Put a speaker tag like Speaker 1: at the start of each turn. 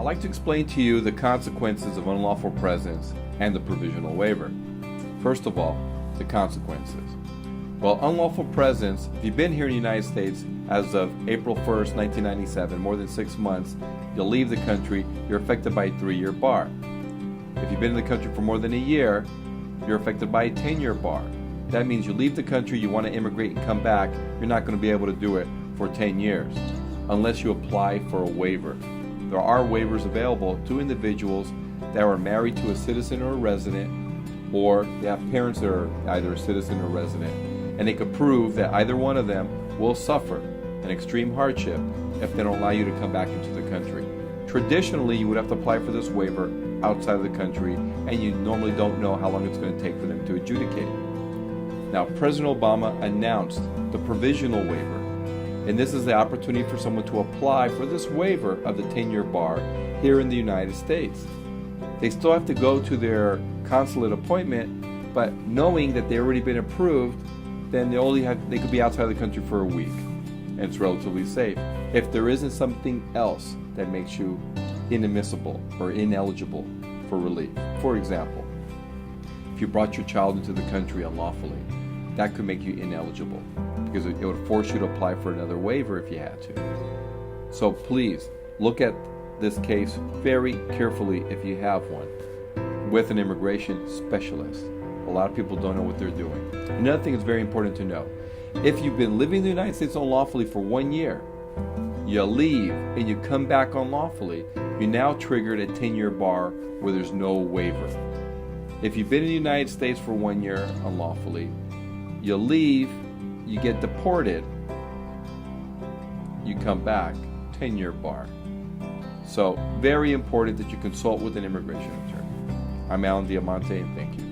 Speaker 1: I'd like to explain to you the consequences of unlawful presence and the provisional waiver. First of all, the consequences. Well, unlawful presence, if you've been here in the United States as of April 1st, 1997, more than 6 months, you'll leave the country, you're affected by a 3-year bar. If you've been in the country for more than a year, you're affected by a 10-year bar. That means you leave the country, you want to immigrate and come back, you're not going to be able to do it for 10 years unless you apply for a waiver. There are waivers available to individuals that are married to a citizen or a resident, or they have parents that are either a citizen or resident, and they could prove that either one of them will suffer an extreme hardship if they don't allow you to come back into the country. Traditionally, you would have to apply for this waiver outside of the country, and you normally don't know how long it's going to take for them to adjudicate. Now, President Obama announced the provisional waiver, and this is the opportunity for someone to apply for this waiver of the 10-year bar here in the United States. They still have to go to their consulate appointment, but knowing that they've already been approved, then they could be outside the country for a week, and it's relatively safe. If there isn't something else that makes you inadmissible or ineligible for relief. For example, if you brought your child into the country unlawfully, that could make you ineligible because it would force you to apply for another waiver if you had to. So please look at this case very carefully if you have one with an immigration specialist. A lot of people don't know what they're doing. Another thing that's very important to know, if you've been living in the United States unlawfully for 1 year, you leave and you come back unlawfully, you're now triggered a 10-year bar where there's no waiver. If you've been in the United States for 1 year unlawfully, you leave, you get deported, you come back, 10-year bar. So very important that you consult with an immigration attorney. I'm Diamante, and thank you.